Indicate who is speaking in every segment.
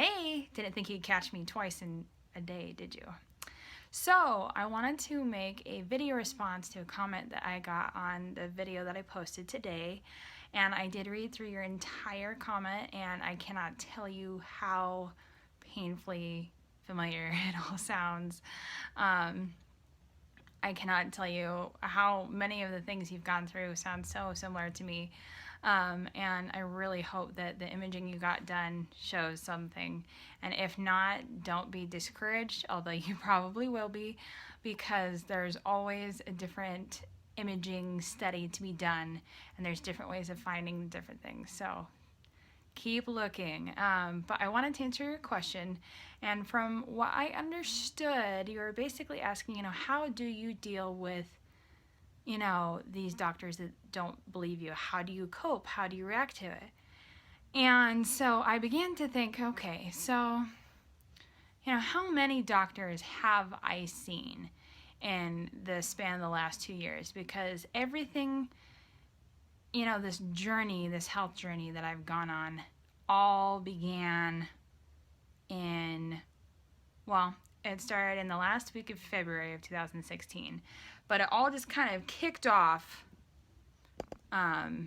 Speaker 1: Hey, didn't think you'd catch me twice in a day, did you? So, I wanted to make a video response to a comment that I got on the video that I posted today. And I did read through your entire comment, and I cannot tell you how painfully familiar it all sounds. I cannot tell you how many of the things you've gone through sound so similar to me. And I really hope that the imaging you got done shows something. And if not, don't be discouraged, although you probably will be, because there's always a different imaging study to be done, and there's different ways of finding different things. So keep looking. But I wanted to answer your question, and from what I understood, you were basically asking, how do you deal with these doctors that don't believe you? How do you cope? How do you react to it? And so I began to think, okay, so, how many doctors have I seen in the span of the last 2 years? Because everything, this journey, this health journey that I've gone on, all began it started in the last week of February of 2016. But it all just kind of kicked off. Sorry,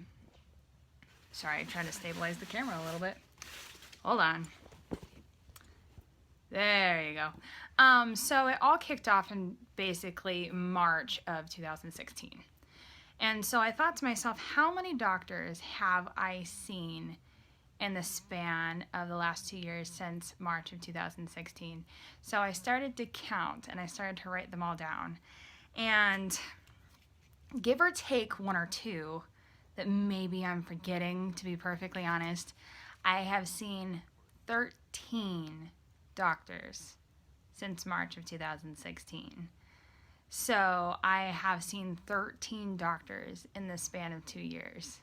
Speaker 1: I'm trying to stabilize the camera a little bit. Hold on. There you go. So it all kicked off in basically March of 2016. And so I thought to myself, how many doctors have I seen in the span of the last 2 years since March of 2016? So I started to count, and I started to write them all down. And give or take one or two that maybe I'm forgetting, to be perfectly honest, I have seen 13 doctors since March of 2016. So I have seen 13 doctors in the span of 2 years.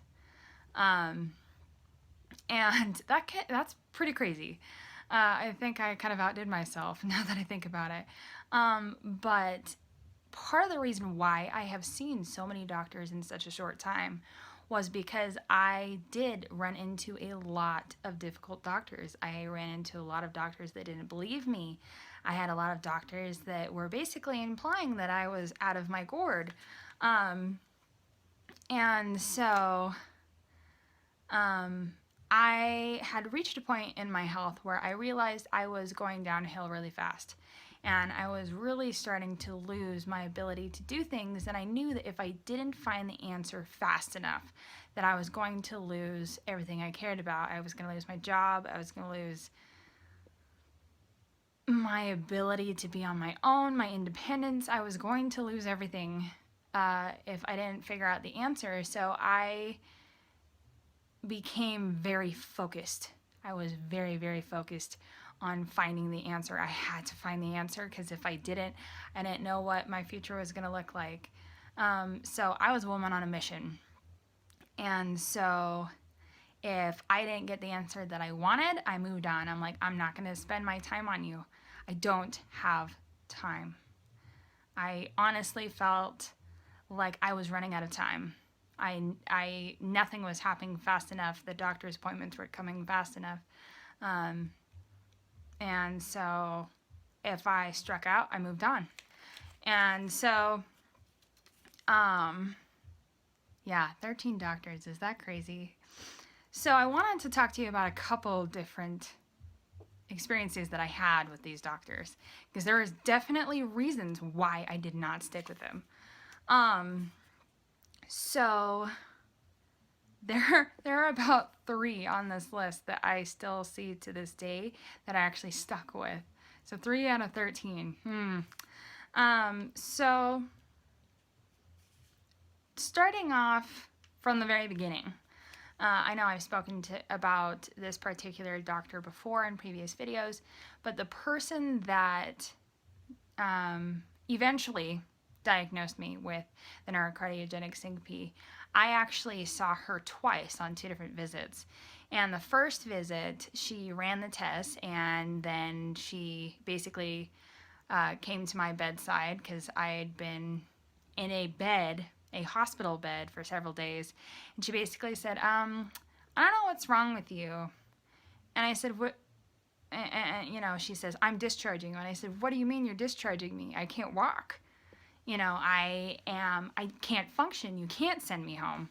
Speaker 1: And that's pretty crazy. I think I kind of outdid myself now that I think about it. But part of the reason why I have seen so many doctors in such a short time was because I did run into a lot of difficult doctors. I ran into a lot of doctors that didn't believe me. I had a lot of doctors that were basically implying that I was out of my gourd. And so I had reached a point in my health where I realized I was going downhill really fast. And I was really starting to lose my ability to do things, and I knew that if I didn't find the answer fast enough, that I was going to lose everything I cared about. I was going to lose my job. I was going to lose my ability to be on my own, my independence. I was going to lose everything if I didn't figure out the answer. So I became very focused. I was very, very focused on finding the answer. I had to find the answer, because if I didn't know what my future was going to look like. So I was a woman on a mission. And so if I didn't get the answer that I wanted, I moved on. I'm like, I'm not going to spend my time on you. I don't have time. I honestly felt like I was running out of time. Nothing was happening fast enough. The doctor's appointments were coming fast enough. And so if I struck out, I moved on. And so, 13 doctors. Is that crazy? So I wanted to talk to you about a couple different experiences that I had with these doctors, because there is definitely reasons why I did not stick with them. So there are about 3 on this list that I still see to this day that I actually stuck with. So 3 out of 13. So starting off from the very beginning, I know I've spoken about this particular doctor before in previous videos, but the person that eventually diagnosed me with the neurocardiogenic syncope, I actually saw her twice on 2 different visits. And the first visit, she ran the tests, and then she basically came to my bedside, because I had been in a hospital bed for several days. And she basically said, I don't know what's wrong with you. And I said, and she says, I'm discharging you. And I said, what do you mean you're discharging me? I can't walk. I can't function. You can't send me home.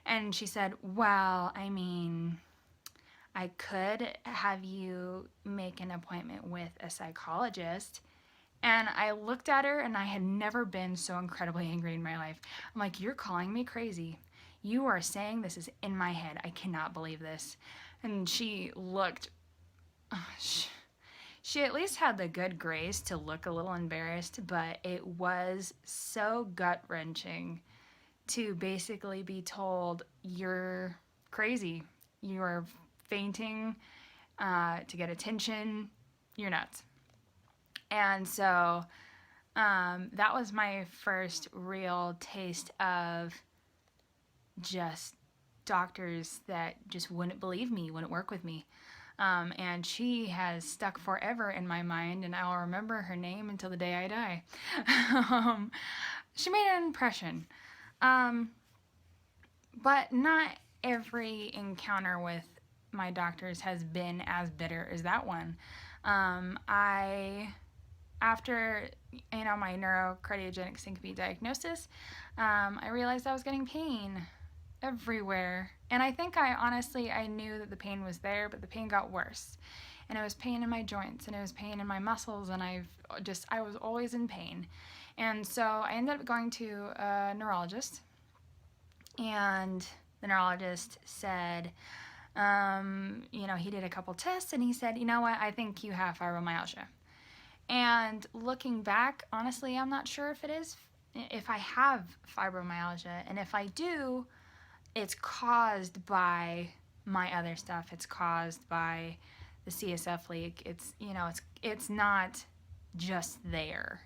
Speaker 1: And she said, well, I mean, I could have you make an appointment with a psychologist. And I looked at her, and I had never been so incredibly angry in my life. I'm like, you're calling me crazy. You are saying this is in my head. I cannot believe this. And she looked, she at least had the good grace to look a little embarrassed, but it was so gut wrenching to basically be told, you're crazy. You're fainting to get attention. You're nuts. And so that was my first real taste of just doctors that just wouldn't believe me, wouldn't work with me. And she has stuck forever in my mind, and I'll remember her name until the day I die. She made an impression. But not every encounter with my doctors has been as bitter as that one. After my neurocardiogenic syncope diagnosis, I realized I was getting pain everywhere. And I think I knew that the pain was there, but the pain got worse. And it was pain in my joints, and it was pain in my muscles, and I was always in pain. And so I ended up going to a neurologist, and the neurologist said, he did a couple tests, and he said, you know what, I think you have fibromyalgia. And looking back, honestly, I'm not sure if I have fibromyalgia, and if I do, it's caused by my other stuff. It's caused by the CSF leak. It's not just there.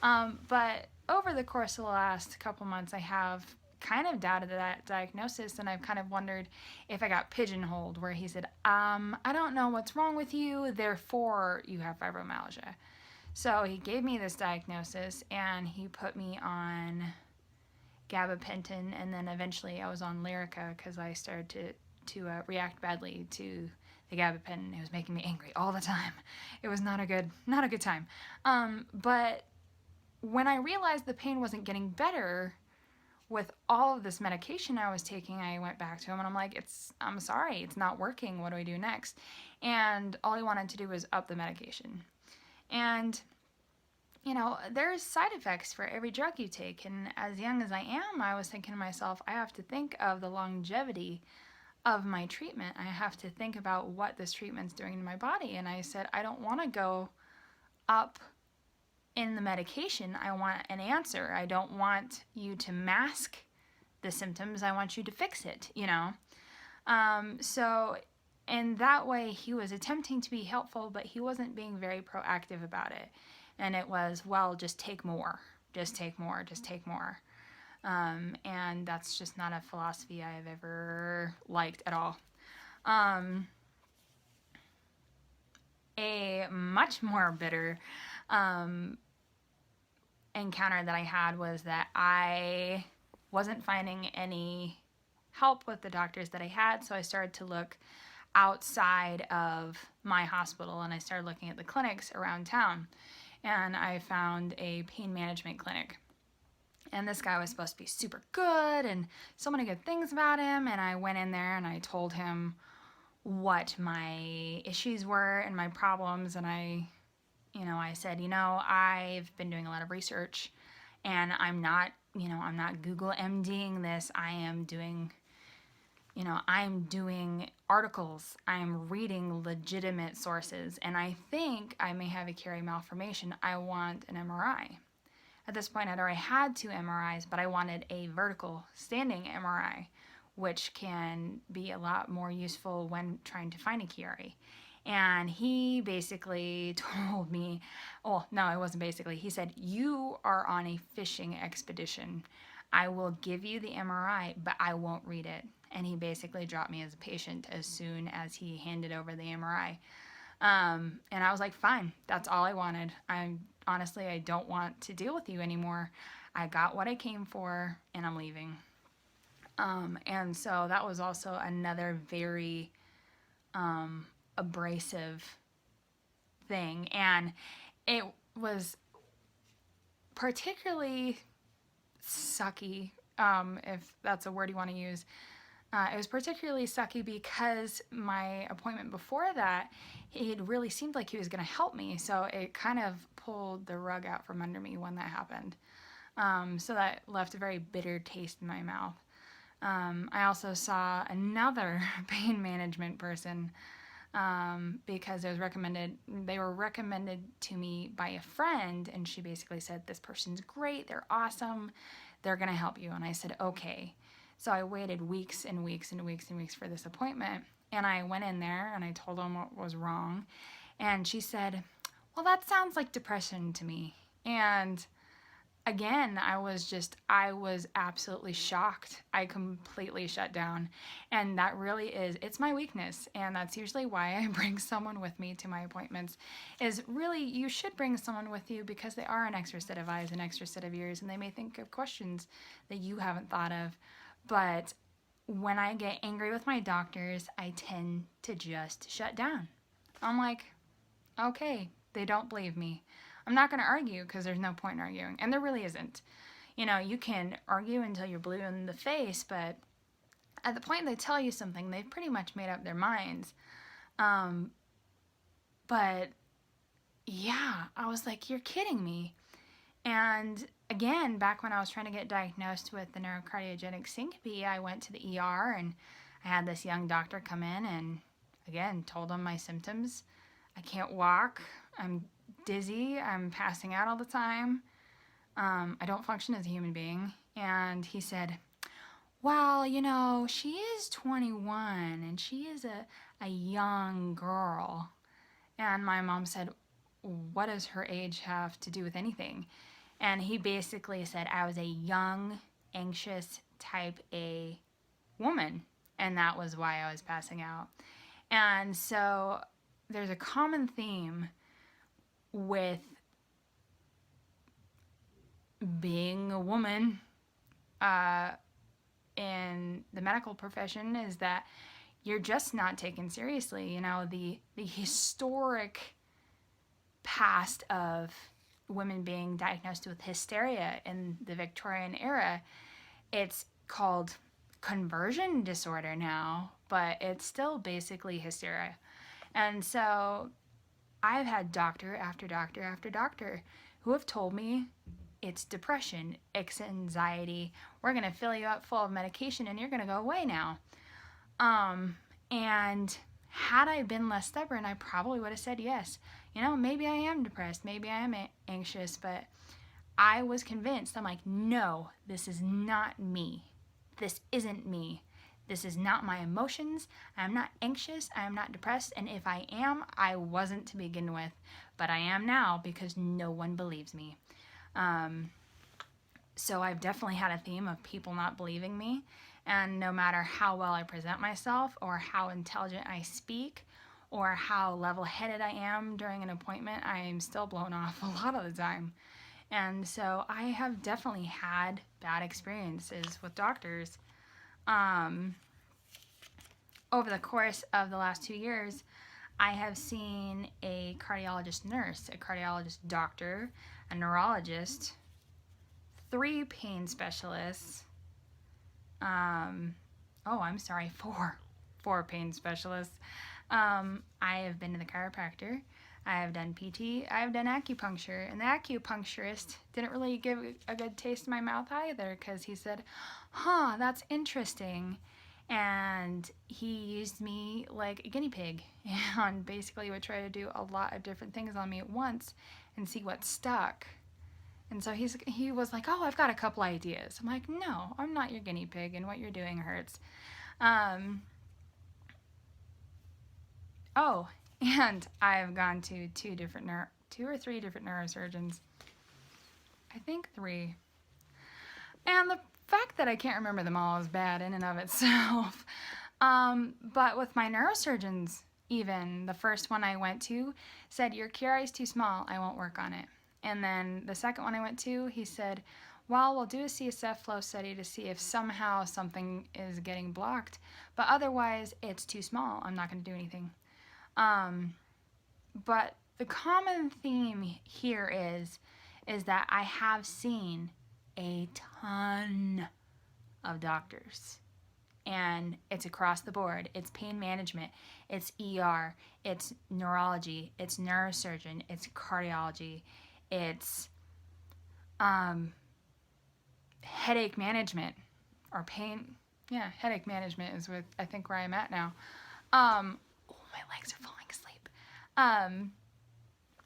Speaker 1: But over the course of the last couple months, I have kind of doubted that diagnosis, and I've kind of wondered if I got pigeonholed, where he said, I don't know what's wrong with you, therefore you have fibromyalgia. So he gave me this diagnosis, and he put me on gabapentin, and then eventually I was on Lyrica because I started to react badly to the gabapentin. It was making me angry all the time. It was not a good time. But when I realized the pain wasn't getting better with all of this medication I was taking, I went back to him and I'm like, I'm sorry, it's not working. What do I do next? And all he wanted to do was up the medication. And there's side effects for every drug you take. And as young as I am, I was thinking to myself, I have to think of the longevity of my treatment. I have to think about what this treatment's doing to my body. And I said, I don't want to go up in the medication. I want an answer. I don't want you to mask the symptoms. I want you to fix it, So in that way, he was attempting to be helpful, but he wasn't being very proactive about it. And it was, well, just take more. Just take more. Just take more. And that's just not a philosophy I have ever liked at all. A much more bitter encounter that I had was that I wasn't finding any help with the doctors that I had, so I started to look outside of my hospital, and I started looking at the clinics around town, and I found a pain management clinic. And this guy was supposed to be super good and so many good things about him, and I went in there and I told him what my issues were and my problems, and I said, I've been doing a lot of research, and I'm not Google MDing this. I'm doing articles. I'm reading legitimate sources, and I think I may have a Chiari malformation. I want an MRI. At this point, I'd already had 2 MRIs, but I wanted a vertical standing MRI, which can be a lot more useful when trying to find a Chiari. And he basically told me, oh, no, it wasn't basically. He said, you are on a fishing expedition. I will give you the MRI, but I won't read it. And he basically dropped me as a patient as soon as he handed over the MRI. And I was like, fine, that's all I wanted. Honestly, I don't want to deal with you anymore. I got what I came for, and I'm leaving. And so that was also another very abrasive thing. And it was particularly sucky, if that's a word you want to use. It was particularly sucky because my appointment before that, it really seemed like he was going to help me. So it kind of pulled the rug out from under me when that happened. So that left a very bitter taste in my mouth. I also saw another pain management person because they were recommended to me by a friend, and she basically said, this person's great, they're awesome, they're going to help you. And I said, okay. So I waited weeks and weeks and weeks and weeks for this appointment, and I went in there and I told them what was wrong, and she said, well, that sounds like depression to me. And again, I was absolutely shocked. I completely shut down. And that really it's my weakness. And that's usually why I bring someone with me to my appointments, is really, you should bring someone with you because they are an extra set of eyes, an extra set of ears, and they may think of questions that you haven't thought of. But when I get angry with my doctors, I tend to just shut down. I'm like, okay, they don't believe me. I'm not going to argue because there's no point in arguing. And there really isn't. You know, you can argue until you're blue in the face, but at the point they tell you something, they've pretty much made up their minds. But yeah, I was like, you're kidding me. And again, back when I was trying to get diagnosed with the neurocardiogenic syncope, I went to the ER and I had this young doctor come in and, again, told him my symptoms. I can't walk. I'm dizzy. I'm passing out all the time. I don't function as a human being. And he said, well, you know, she is 21 and she is a young girl. And my mom said, what does her age have to do with anything? And he basically said I was a young, anxious type A woman, and that was why I was passing out. And so there's a common theme with being a woman in the medical profession, is that you're just not taken seriously. You know, the historic past of women being diagnosed with hysteria in the Victorian era, it's called conversion disorder now, but it's still basically hysteria. And so I've had doctor after doctor after doctor who have told me it's depression, it's anxiety, we're going to fill you up full of medication and you're going to go away now. And had I been less stubborn, I probably would have said yes. You know, maybe I am depressed, maybe I am anxious, but I was convinced. I'm like, no, this is not me. This isn't me. This is not my emotions. I'm not anxious. I am not depressed. And if I am, I wasn't to begin with. But I am now because no one believes me. So I've definitely had a theme of people not believing me. And no matter how well I present myself or how intelligent I speak or how level-headed I am during an appointment, I am still blown off a lot of the time. And so I have definitely had bad experiences with doctors. Over the course of the last 2 years, I have seen a cardiologist nurse, a cardiologist doctor, a neurologist, 3 pain specialists, 4 pain specialists. I have been to the chiropractor, I have done PT, I have done acupuncture, and the acupuncturist didn't really give a good taste in my mouth either, because he said, that's interesting, and he used me like a guinea pig, and basically would try to do a lot of different things on me at once and see what stuck. And so he was like, I've got a couple ideas. I'm like, no, I'm not your guinea pig, and what you're doing hurts. And I've gone to 2 or 3 different neurosurgeons. I think 3. And the fact that I can't remember them all is bad in and of itself. But with my neurosurgeons, even, the first one I went to said, your QRI is too small, I won't work on it. And then the second one I went to, he said, well, we'll do a CSF flow study to see if somehow something is getting blocked, but otherwise it's too small, I'm not going to do anything. But the common theme here is that I have seen a ton of doctors, and it's across the board. It's pain management, it's ER, it's neurology, it's neurosurgeon, it's cardiology, it's headache management or pain. Yeah, headache management is what I think where I'm at now. Oh, my legs are falling asleep.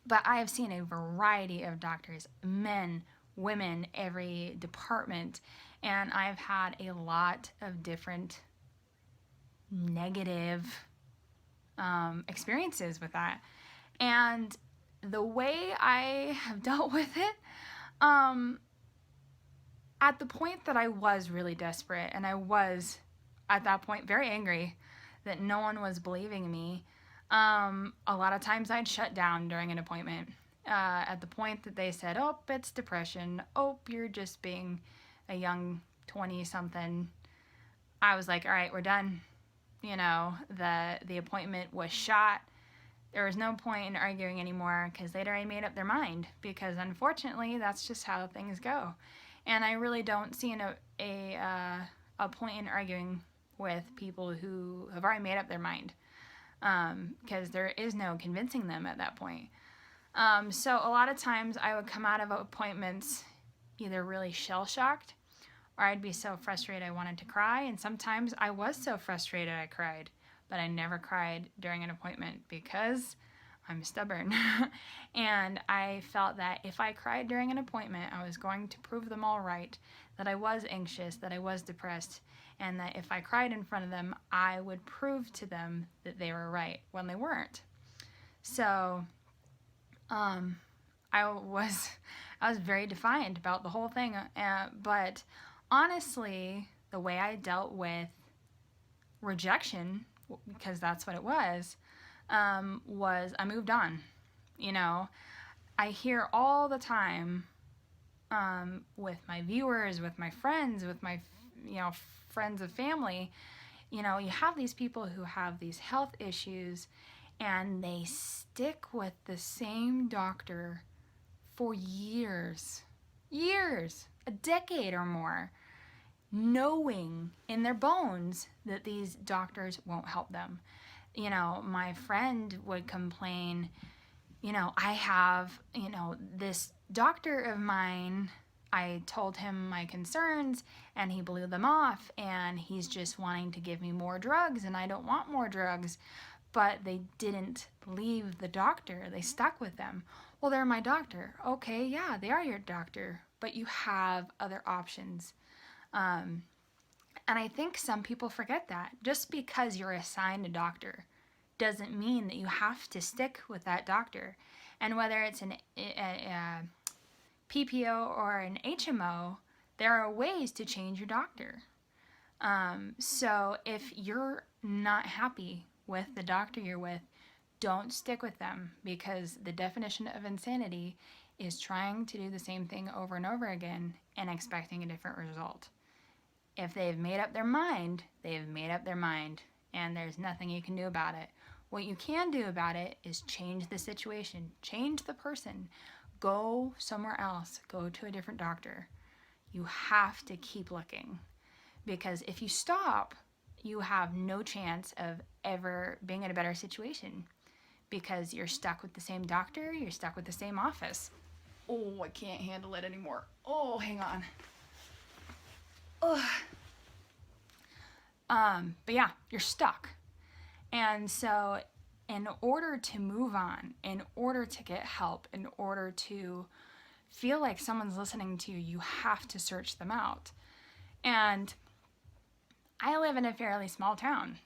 Speaker 1: But I have seen a variety of doctors, men, women, every department, and I've had a lot of different negative experiences with that. And the way I have dealt with it, at the point that I was really desperate, and I was at that point very angry that no one was believing me, a lot of times I'd shut down during an appointment. At the point that they said, oh, it's depression, oh, you're just being a young 20-something, I was like, all right, we're done. You know, the appointment was shot. There was no point in arguing anymore because they'd already made up their mind, because unfortunately that's just how things go. And I really don't see a point in arguing with people who have already made up their mind, because there is no convincing them at that point. So a lot of times I would come out of appointments either really shell-shocked, or I'd be so frustrated I wanted to cry, and sometimes I was so frustrated I cried, but I never cried during an appointment because I'm stubborn. And I felt that if I cried during an appointment, I was going to prove them all right, that I was anxious, that I was depressed, and that if I cried in front of them, I would prove to them that they were right when they weren't. So I was very defiant about the whole thing, but honestly, the way I dealt with rejection, because that's what it was I moved on. You know, I hear all the time with my viewers, with my friends, with my, friends of family, you have these people who have these health issues and they stick with the same doctor for years, a decade or more, knowing in their bones that these doctors won't help them. My friend would complain, I have, this doctor of mine, I told him my concerns and he blew them off, and he's just wanting to give me more drugs, and I don't want more drugs. But they didn't leave the doctor. They stuck with them. Well, they're my doctor. Okay, yeah, they are your doctor, but you have other options. And I think some people forget that. Just because you're assigned a doctor doesn't mean that you have to stick with that doctor. And whether it's a PPO or an HMO, there are ways to change your doctor. So if you're not happy with the doctor you're with, don't stick with them, because the definition of insanity is trying to do the same thing over and over again and expecting a different result. If they've made up their mind, they've made up their mind, and there's nothing you can do about it. What you can do about it is change the situation, change the person, go somewhere else, go to a different doctor. You have to keep looking, because if you stop, you have no chance of ever being in a better situation, because you're stuck with the same doctor, you're stuck with the same office. Oh, I can't handle it anymore. Oh, hang on. Ugh. But yeah, you're stuck. And so in order to move on, in order to get help, in order to feel like someone's listening to you, you have to search them out. And I live in a fairly small town.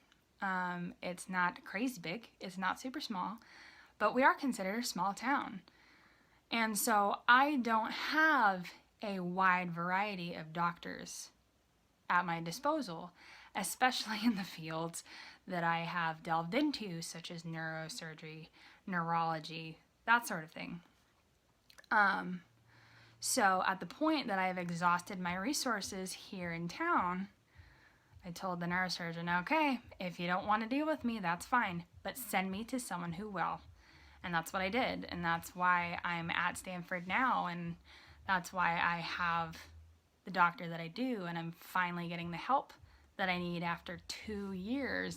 Speaker 1: It's not crazy big. It's not super small, but we are considered a small town. And so I don't have a wide variety of doctors at my disposal, especially in the fields that I have delved into, such as neurosurgery, neurology, that sort of thing. So at the point that I have exhausted my resources here in town, I told the neurosurgeon, okay, if you don't want to deal with me, that's fine, but send me to someone who will. And that's what I did. And that's why I'm at Stanford now. And that's why I have the doctor that I do. And I'm finally getting the help that I need after 2 years